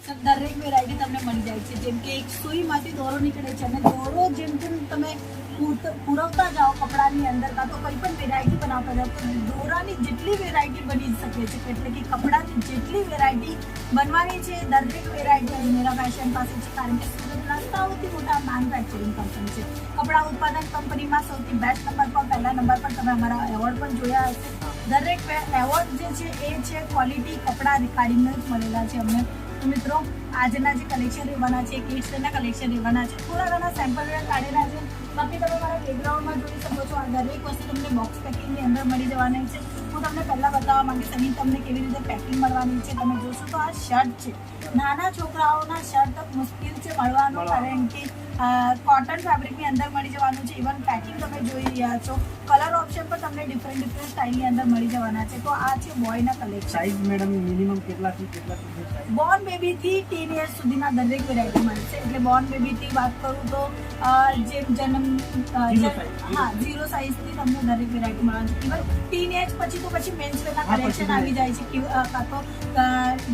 દરેક વેરાયટી તમને મળી જાય છે. જેમ કે એક સુઈમાંથી દોરો નીકળે છે અને દોરો જેમ જેમ તમે પુરવતા જાઓ કપડાની અંદર, કાં તો કંઈ પણ વેરાયટી બનાવતા જાઓ તો દોરાની જેટલી વેરાયટી બની શકે છે, એટલે કે કપડાની જેટલી વેરાયટી બનવાની છે દરેક વેરાયટી અજમેરા ફેશન પાસે છે. કારણ કે સુરતના સૌથી મોટા મેન્યુફેક્ચરિંગ કંપની છે. કપડા ઉત્પાદન કંપનીમાં સૌથી બેસ્ટ નંબર પર, પહેલા નંબર પર તમે અમારા એવોર્ડ પણ જોયા હશે. દરેક એવોર્ડ જે છે એ છે ક્વોલિટી કપડા રિગાર્ડિંગના જ મળેલા છે અમને. તો મિત્રો આજના જે કલેક્શન રહેવાના છે, કિડ્સ વેરના કલેક્શન રહેવાના છે, થોડા ઘણા સેમ્પલ વેર કાઢેલા છે. બાકી તમે મારા બેકગ્રાઉન્ડમાં જોઈ શકો છો. આ દરેક વસ્તુ તમને બોક્સ પેકિંગની અંદર મળી જવાની છે. હું તમને પહેલાં બતાવવા માંગીશ અહીં તમને કેવી રીતે પેકિંગ મળવાની છે. તમે જોશો તો આ શર્ટ છે. નાના છોકરાઓના શર્ટ મુશ્કેલ છે મળવાનું, કારણ કે કોટન ફેબ્રિકની અંદર મળી જવાનું છે. ઇવન પેકિંગ તમે જોઈ રહ્યા છો. કલર ઓપ્શન પણ તમને ડિફરન્ટ સ્ટાઇલની અંદર મળી જવાના છે. તો આ છે બોયના કલેક્શન. સાઇઝ મેડમ મિનિમમ કેટલાથી કેટલા સુધી સાઇઝ? બોર્ન બેબીથી 10 યર્સ સુધીના દરેક વેરાયટી મળે છે. એટલે બોર્ન બેબીથી વાત કરું તો જેમ જન્મ 0 સાઇઝથી તમને દરેક વેરાયટી મળવાની છે. ઇવન ટીનેજ પછી તો પછી મેન્સ વેરના કલેક્શન આવી જાય છે, કાં તો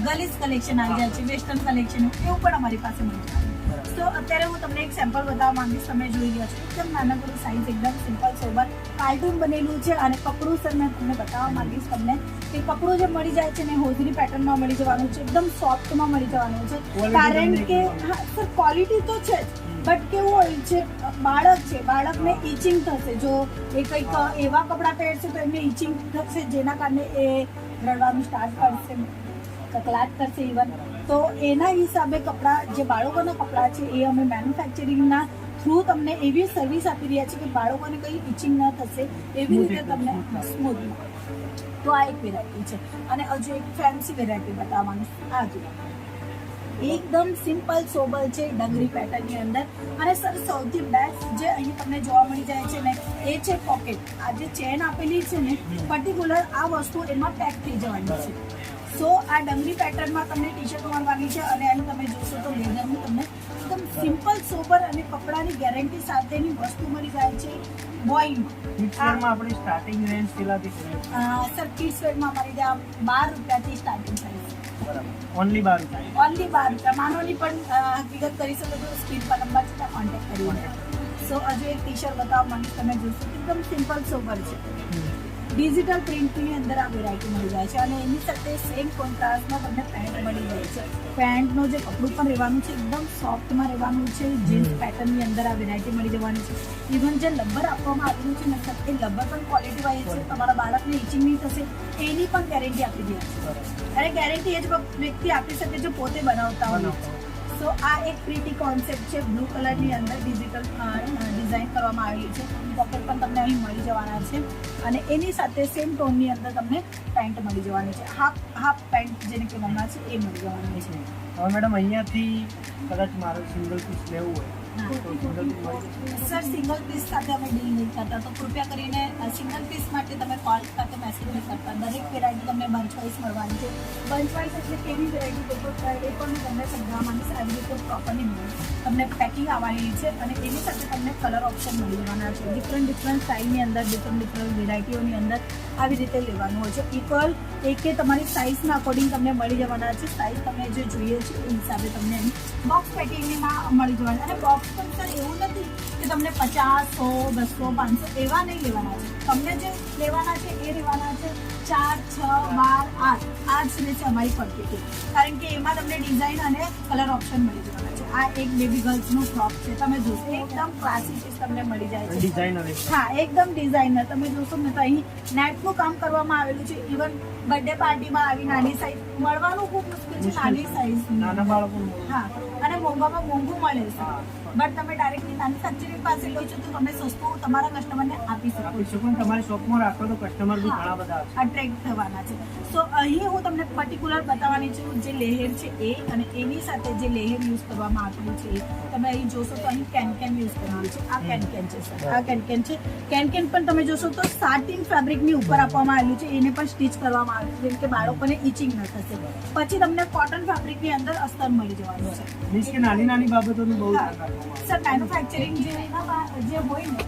ગર્લ્સ કલેક્શન આવી જાય છે, વેસ્ટર્ન કલેક્શન એવું પણ અમારી પાસે મળી જાય. તો અત્યારે હું તમને એક સેમ્પલ બતાવવા માંગીશ. તમે જોઈ રહ્યા છો એકદમ નાનકડું સાઇઝ, એકદમ સિમ્પલ સોબર કાર્ટૂન બનેલું છે. અને કપડું સર મેં તમને બતાવવા માંગીશ તમને કે કપડું જે મળી જાય છે ને હોજરી પેટર્નમાં મળી જવાનું છે, એકદમ સોફ્ટમાં મળી જવાનું છે. કારણ કે હા સર ક્વોલિટી તો છે જ, બટ કેવું હોય છે, બાળક છે, બાળકને ઇચિંગ થશે. જો એ કંઈક એવા કપડાં પહેરશે તો એમને ઇચિંગ થશે, જેના કારણે એ રડવાનું સ્ટાર્ટ કરશે, કકલાટ કરશે ઇવન. તો એના હિસાબે કપડાં, જે બાળકોના કપડાં છે એ અમે મેન્યુફેક્ચરિંગના થ્રુ તમને એવી સર્વિસ આપી રહ્યા છીએ કે બાળકોને કંઈ ઇચિંગ ન થશે, એવી રીતે તમને સ્મૂથમાં. તો આ એક વેરાયટી છે. અને હજુ એક ફેન્સી વેરાયટી બતાવવાનું. આ જો એકદમ સિમ્પલ સોબર છે ડંગરી પેટર્નની અંદર. અને સર સૌથી બેસ્ટ જે અહીં તમને જોવા મળી જાય છે ને એ છે પોકેટ. આ જે ચેન આપેલી છે ને પર્ટિક્યુલર આ વસ્તુ એમાં પેક થઈ જવાની છે. સો આ ડંગરી પેટર્નમાં તમને ટી શર્ટ મળવાની છે. અને અહીં તમે જોશો તો લેધરની તમને એકદમ સિમ્પલ સોબર અને કપડાની ગેરંટી સાથેની વસ્તુ મળી જાય છે બોયમાં. આપણી સ્ટાર્ટિંગ રેન્જ કેટલાથી છે? સર કિડ્સ વેરમાં અમારી ત્યાં 12 રૂપિયાથી સ્ટાર્ટિંગ થાય છે. બરાબર, ઓનલી 12 રૂપિયા. ઓનલી 12 રૂપિયા. માનોની પણ હકીકત કરી શકો તો સ્ક્રીન પર નંબર છે, ત્યાં કોન્ટેક્ટ કરી. સો હજુ એક ટી શર્ટ બતાવવા માંગીશ. તમે જોશો એકદમ સિમ્પલ સોબર છે. ડિજિટલ પ્રિન્ટની અંદર આ વેરાયટી મળી જાય છે. અને એની સાથે સેમ કોન્ટ્રાસ્ટમાં તમને પેન્ટ મળી જાય છે. પેન્ટનું જે કપડું પણ રહેવાનું છે એકદમ સોફ્ટમાં રહેવાનું છે. જીન્સ પેટર્નની અંદર આ વેરાયટી મળી જવાની છે. ઇવન જે લબ્બર આપવામાં આવેલું છે ને સર, એ લબ્બર પણ ક્વોલિટી વાઇઝ છે. તમારા બાળકને ઇચિંગ નહીં થશે એની પણ ગેરંટી આપી દે છે. અને ગેરંટી એ જ વ્યક્તિ આપી શકે જે પોતે બનાવતા હોય. સો આ એક પ્રીટી કોન્સેપ્ટ છે. બ્લુ કલરની અંદર ડિજિટલ ડિઝાઇન કરવામાં આવેલી છે. પોકેટ પણ તમને અહીં મળી જવાના છે. અને એની સાથે સેમ ટોનની અંદર તમને પેન્ટ મળી જવાની છે. હાફ પેન્ટ જેને કહેવામાં છે એ મળી જવાની છે. હવે મેડમ અહીંયાથી કદાચ મારે સિંગલ પીસ લેવું હોય સર સિંગલ પીસ સાથે અમે ડીલ નહીં કરતા, તો કૃપયા કરીને સિંગલ પીસ માટે તમે કોલ સાથે મેસેજ નહીં કરતા. દરેક વેરાયટી તમને બંચ વાઇઝ મળવાની છે. બંચ વાઇઝ એટલે કેવી વેરાયટી પેપર એ પણ હું તમને સમજાવવા માંગીશ. આવી રીતે પ્રોપરલી તમને પેકિંગ આવવાની છે. અને એની સાથે તમને કલર ઓપ્શન મળી જવાના છે. ડિફરન્ટ સ્ટાઇલની અંદર, ડિફરન્ટ વેરાયટીઓની અંદર આવી રીતે લેવાનું હોય છે. ઇક્વલ એકે તમારી સાઇઝના અકોર્ડિંગ તમને મળી જવાના છે. સાઇઝ તમને જે જોઈએ છે એ હિસાબે તમને અહીં બોક્સ પેકિંગમાં મળી જવાના. અને બોક્સ પણ સર એવું નથી કે તમને 50, 100, 200, 500 એવા નહીં લેવાના છે. તમને જે લેવાના છે એ લેવાના છે 4, 6, 12, 8 આ જ રહે છે અમારી ક્વોન્ટિટી. કારણ કે એમાં તમને ડિઝાઇન અને કલર ઓપ્શન મળી જવાના છે. આ એક બેબી ગર્લ્સનું ફ્રોક છે. તમે જોશો એકદમ ક્લાસી પીસ તમને મળી જાય છે. ડિઝાઇનર. હા, એકદમ ડિઝાઇનર. તમે જોશો ને તો અહીં નેટનું કામ કરવામાં આવેલું છે. ઇવન બર્થડે પાર્ટીમાં આવી નાની સાઇઝ મળવાનું ખૂબ મુશ્કેલ છે. નાની સાઇઝ નાના બાળકો. હા, અને મોંઘામાં મોંઘું મળે છે. બટ તમે ડાયરેક્ટલી મેન્યુફેક્ચરિંગ પાસે લો છો તો તમે સસ્તું તમારા કસ્ટમરને આપી શકો છો. પણ તમારી શોપમાં રાખો તો કસ્ટમર બી ઘણા બધા અટ્રેક્ટ થવાના છે. સો અહીં હું તમને પર્ટિક્યુલર બતાવવાની છું જે લેહેર છે એ, અને એની સાથે જે લેહેર યુઝ કરવામાં આવેલું છે એ. તમે અહીં જોશો તો અહીં કેન યુઝ કરેલું છે. આ કેન છે સર, આ કેન છે. કેન પણ તમે જોશો તો સાટિન ફેબ્રિકની ઉપર આપવામાં આવેલું છે. એને પણ સ્ટીચ કરવામાં આવ્યું છે, જેમ કે બાળકોને ઇચિંગ ન થશે. પછી તમને કોટન ફેબ્રિકની અંદર અસ્તર મળી જવાનું છે. મીન્સ કે નાની બાબતોનું બહુ સર મેન્યુફેક્ચરિંગ જે હોય ને,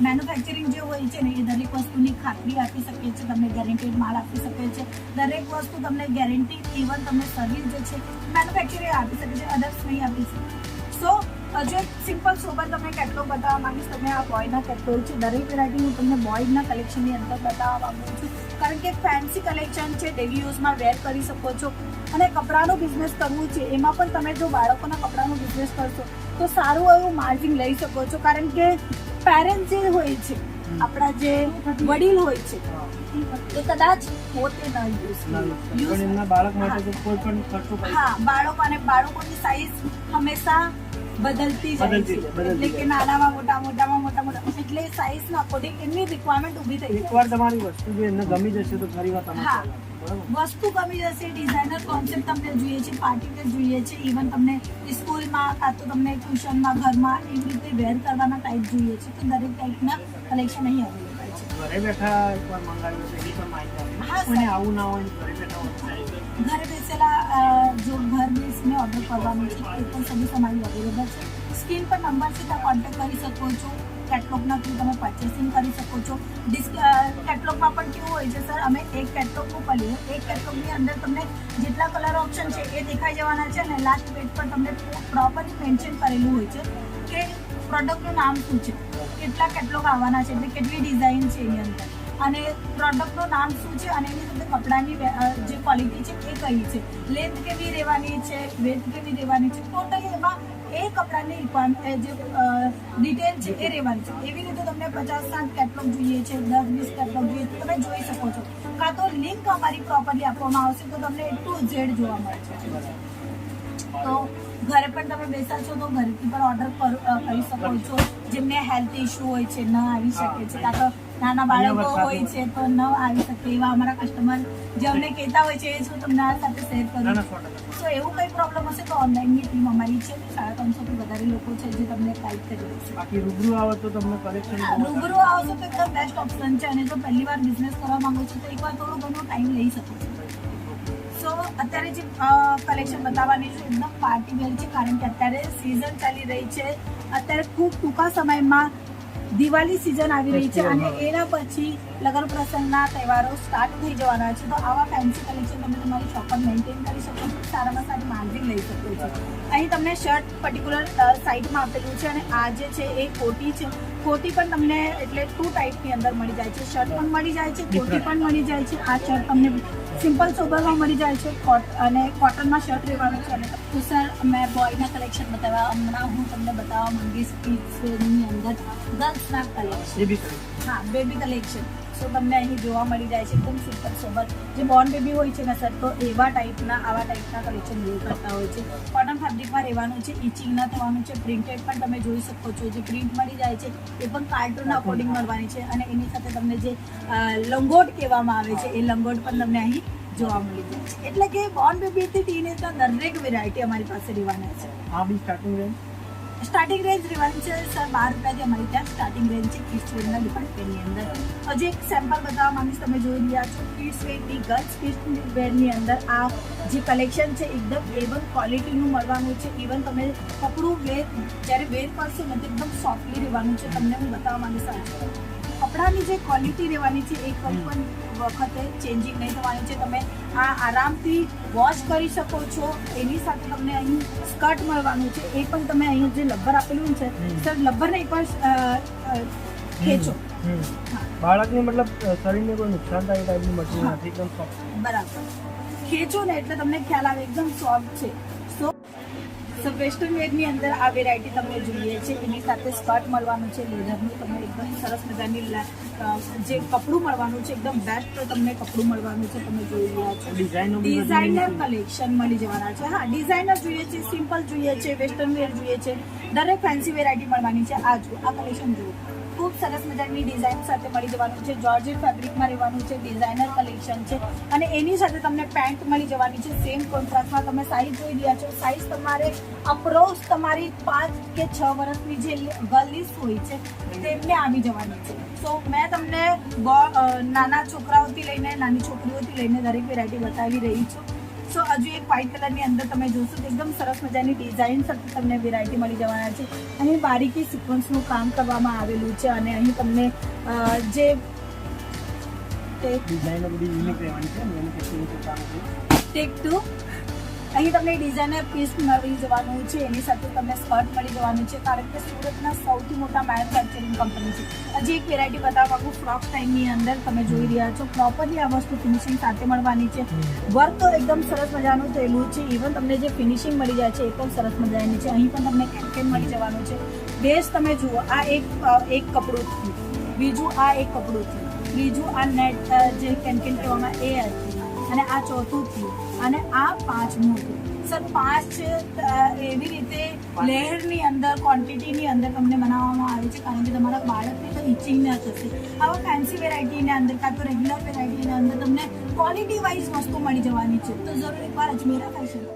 મેન્યુફેક્ચરિંગ જે હોય છે ને એ દરેક વસ્તુની ખાતરી આપી શકે છે. તમને ગેરંટેડ માલ આપી શકે છે. દરેક વસ્તુ તમને ગેરંટી, ઇવન તમને સર્વિસ જે છે મેન્યુફેક્ચરિંગ આપી શકે છે, અધર્સ નહીં આપી શકે. સો જો એક સિમ્પલ સોબર તમને કેટલોગ બતાવવા માંગીશ. તમે આ બોયના કેટલોગ છે, દરેક વેરાયટી હું તમને બોયના કલેક્શનની અંદર બતાવવા માંગુ છું, કારણ કે ફેન્સી કલેક્શન છે, ડેલી યુઝમાં વેર કરી શકો છો. અને કપડાનો બિઝનેસ કરવું છે, એમાં પણ તમે જો બાળકોના કપડાનો બિઝનેસ કરશો તો સારું એવું માર્જિન લઈ શકો છો, કારણ કે પેરેન્ટ જે હોય છે, આપણા જે વડીલ હોય છે, એ કદાચ પોતે ન યુઝ એમના બાળક માટે તો કોઈ પણ ખર્ચો હા, બાળકો અને બાળકોની સાઈઝ હંમેશા બદલતી જાય છે, એટલે કે નાનામાં મોટા, મોટામાં મોટા, એટલે સાઈઝના અકોર્ડિંગ એમની રિક્વાયરમેન્ટ ઊભી થઈ જાય. એકવાર તમારી વસ્તુ જો એમને ગમી જશે તો ફરી વાર તમે હા, વસ્તુ ગમી જશે. ડિઝાઇનર કોન્સેપ્ટ તમને જોઈએ છે, પાર્ટી વેર જોઈએ છે, ઇવન તમને સ્કૂલમાં કાં તો તમને ટ્યુશનમાં, ઘરમાં એવી રીતે વેર કરવાના ટાઈપ જોઈએ છે, તો દરેક ટાઈપના કલેક્શન અહીં અવેલેબલ છે. ઘરે બેઠા એકવાર મંગાવ્યું તો એની પણ માહિતી હા, આપો. અને આવું ના હોય ઘરે બેઠા હોય ઘરે બેસેલા જો ઘર બેસીને ઓર્ડર કરવાનું છે એ પણ સર્વિસ અમારી અવેલેબલ છે. સ્ક્રીન પર નંબર છે, ત્યાં કોન્ટેક્ટ કરી શકો છો. કેટલોગના થ્રુ તમે પરચેસિંગ કરી શકો છો. કેટલોગમાં પણ કેવું હોય છે સર, અમે એક કેટલોગ મોકલીએ, એક કેટલોગની અંદર તમને જેટલા કલર ઓપ્શન છે એ દેખાઈ જવાના છે, અને લાસ્ટ પેજ પર તમને પ્રોપરલી મેન્શન કરેલું હોય છે કે પ્રોડક્ટનું નામ શું છે, કેટલા કેટલોગ આવવાના છે, એટલે કેટલી ડિઝાઇન છે એની અંદર, અને પ્રોડક્ટનું નામ શું છે, અને એની સાથે કપડાની જે ક્વોલિટી છે એ કઈ છે, લેન્થ કેવી રહેવાની છે, વેથ કેવી રહેવાની છે, ટોટલી એમાં એ કપડાની રિક્વાયરમેન્ટ જે ડિટેલ છે એ રહેવાની છે. એવી રીતે તમને 50-60 કેટલોગ જોઈએ છે, 10-20 કેટલોગ જોઈએ તો તમે જોઈ શકો છો, કાં તો લિંક અમારી પ્રોપરલી આપવામાં આવશે તો તમને A to Z જોવા મળશે. તો ઘરે પણ તમે બેસા છો તો ઘરેથી પણ ઓર્ડર કરી શકો છો. જેમને હેલ્થ ઇસ્યુ હોય છે, ન આવી શકે છે, કાં તો નાના બાળકો હોય છે તો ન આવી શકે, એવા અમારા કસ્ટમર જે અમને કહેતા હોય છે એ જ હું તમને આ સાથે શેર કરું. તો એવું કંઈ પ્રોબ્લેમ હશે તો ઓનલાઈનની ટીમ અમારી છે, 350 થી વધારે લોકો છે જે તમને ગાઈડ કરી દેશે. બાકી રૂબરૂ આવો તો તમને કલેક્શન રૂબરૂ આવશો તો એકદમ બેસ્ટ ઓપ્શન છે, અને જો પહેલી વાર બિઝનેસ કરવા માંગો છો તો એકવાર થોડો ઘણો ટાઈમ લઈ શકો છો. સો અત્યારે જે કલેક્શન બતાવવાની છે એકદમ પાર્ટી વેર છે, કારણ કે અત્યારે સિઝન ચાલી રહી છે. અત્યારે ખૂબ ટૂંકા સમયમાં દિવાળી સિઝન આવી રહી છે, અને એના પછી લગ્ન પ્રસંગના તહેવારો સ્ટાર્ટ થઈ જવાના છે. તો આવા ફેન્સી કલેક્શન તમે તમારી શોપ પર મેન્ટેન કરી શકો છો, સારામાં સારી માર્જિન લઈ શકો છો. અહીં તમને શર્ટ પર્ટિક્યુલર સાઇડમાં આપેલું છે, અને આ જે છે એ કોટી છે. કોટી પણ તમને એટલે 2 ટાઈપની અંદર મળી જાય છે, શર્ટ પણ મળી જાય છે, કોટી પણ મળી જાય છે. આ શર્ટ તમને સિમ્પલ સોબરમાં મળી જાય છે, અને કોટનમાં શર્ટ રહેવાનું છે. તો સર મેં બોયના કલેક્શન બતાવ્યા, હમણાં હું તમને બતાવવા માંગીશ કિડ્સની અંદર ગર્લ્સના કલેક્શન. હા, બેબી કલેક્શન. સો તમને અહીં જોવા મળી જાય છે એકદમ સિમ્પલ સોબર. જે બોર્ન બેબી હોય છે ને સર, તો આવા ટાઈપના કલેક્શન યુઝ કરતા હોય છે. કોટન ફેબ્રિકમાં રહેવાનું છે, ઇચિંગ ન થવાનું છે. પ્રિન્ટેડ પણ તમે જોઈ શકો છો, જે પ્રિન્ટ મળી જાય છે એ પણ કાર્ટૂન અકોર્ડિંગ મળવાની છે, અને એની સાથે તમને જે લંગોટ કહેવામાં આવે છે એ લંગોટ પણ તમને અહીં જોવા મળી જાય છે. એટલે કે બોર્ન બેબીથી ટીનેજના દરેક વેરાયટી અમારી પાસે રહેવાના છે. આ બી સ્ટાર્ટિંગ રેન્જ રહેવાની છે સર, 12 રૂપિયાથી અમારી ત્યાં સ્ટાર્ટિંગ રેન્જ છે કિડ્સ વેરના ડિપાર્ટમેન્ટની અંદર. હજી એક સેમ્પલ બતાવવા માંગીશ, તમે જોઈ રહ્યા છો કિડ્સ વેરની, ગર્લ્સ કિડ્સ વેરની અંદર આ જે કલેક્શન છે એકદમ A1 ક્વોલિટીનું મળવાનું છે. ઇવન તમે કપડું જ્યારે વેર કરશો ને તો એકદમ સોફ્ટલી રહેવાનું છે. તમને હું બતાવવા માંગીશ કપડાની જે ક્વોલિટી રહેવાની છે એ કોઈ પણ વખતે ચેન્જિંગ નહીં થવાની છે. તમે આ આરામથી વોશ કરી શકો છો. એની સાથે તમને અહીં સ્કર્ટ મળવાનું છે, એ પણ તમે અહીં જે લબ્બર આપેલું છે સર, લબ્બરને એકવાર ખેંચો. બાળકને મતલબ શરીરને કોઈ નુકસાન થાય ટાઈપનું મટીરિયલ નથી, એકદમ સોફ્ટ. બરાબર, ખેંચો ને એટલે તમને ખ્યાલ આવે એકદમ સોફ્ટ છે. સો વેસ્ટર્ન વેરની અંદર આ વેરાયટી તમને જોઈએ છે. એની સાથે સ્કર્ટ મળવાનું છે લેધરનું, તમને એકદમ સરસ મજાની જે કપડું મળવાનું છે એકદમ બેસ્ટ તમને કપડું મળવાનું છે. તમે જોઈ રહ્યા છો ડિઝાઇનર કલેક્શન મળી જવાના છે. હા, ડિઝાઇનર જોઈએ છે, સિમ્પલ જોઈએ છે, વેસ્ટર્ન વેર જોઈએ છે, દરેક ફેન્સી વેરાયટી મળવાની છે. આ જુઓ, આ કલેક્શન જુઓ, ખૂબ સરસ મજાની ડિઝાઇન સાથે મળી જવાનું છે. જોર્જેટ ફેબ્રિકમાં રહેવાનું છે, ડિઝાઇનર કલેક્શન છે, અને એની સાથે તમને પેન્ટ મળી જવાની છે સેમ કોન્ટ્રાસ્ટમાં. તમે સાઇઝ જોઈ રહ્યા છો, સાઇઝ તમારે અપ્રોક્સ તમારી 5 કે 6 વર્ષની જે ગર્લ્સ હોય છે તેમને આવી જવાની છે. સો મેં તમને નાના છોકરાઓથી લઈને નાની છોકરીઓથી લઈને દરેક વેરાયટી બતાવી રહી છું. સો હજુ એક વ્હાઇટ કલરની અંદર તમે જોશો તો એકદમ સરસ મજાની ડિઝાઇન સાથે તમને વેરાયટી મળી જવાના છે. અહીં બારીકી સિક્વન્સનું કામ કરવામાં આવેલું છે, અને અહીં તમને જે ડિઝાઇન બધી યુનિક રહેવાની છે. ટેક 2 અહીં તમને ડિઝાઇનર પીસ મળી જવાનું છે, એની સાથે તમને સ્કર્ટ મળી જવાનું છે, કારણ કે સુરતના સૌથી મોટા મેન્યુફેક્ચરિંગ કંપની છે. હજી એક વેરાયટી બતાવવા માંગુ, ફ્રોક સ્ટાઇલની અંદર તમે જોઈ રહ્યા છો, પ્રોપરલી આ વસ્તુ ફિનિશિંગ સાથે મળવાની છે. વર્ક તો એકદમ સરસ મજાનું થયેલું છે. ઇવન તમને જે ફિનિશિંગ મળી જાય છે એ પણ સરસ મજાની છે. અહીં પણ તમને કેન મળી જવાનું છે. બેઝ તમે જુઓ, આ એક કપડું થયું, બીજું આ એક કપડું થયું, ત્રીજું આ નેટ જે કેન કહેવામાં એ હતું, અને આ ચોથું થયું, અને આ પાંચમું થયું. સર 5 એવી રીતે લેયરની અંદર, ક્વોન્ટિટીની અંદર તમને બનાવવામાં આવે છે, કારણ કે તમારા બાળકને તો ઇચિંગ ન થશે. આવા ફેન્સી વેરાયટીની અંદર કાં તો રેગ્યુલર વેરાયટીની અંદર તમને ક્વોલિટી વાઇઝ વસ્તુ મળી જવાની છે. તો જરૂર એકવાર અજમેરા ફેશન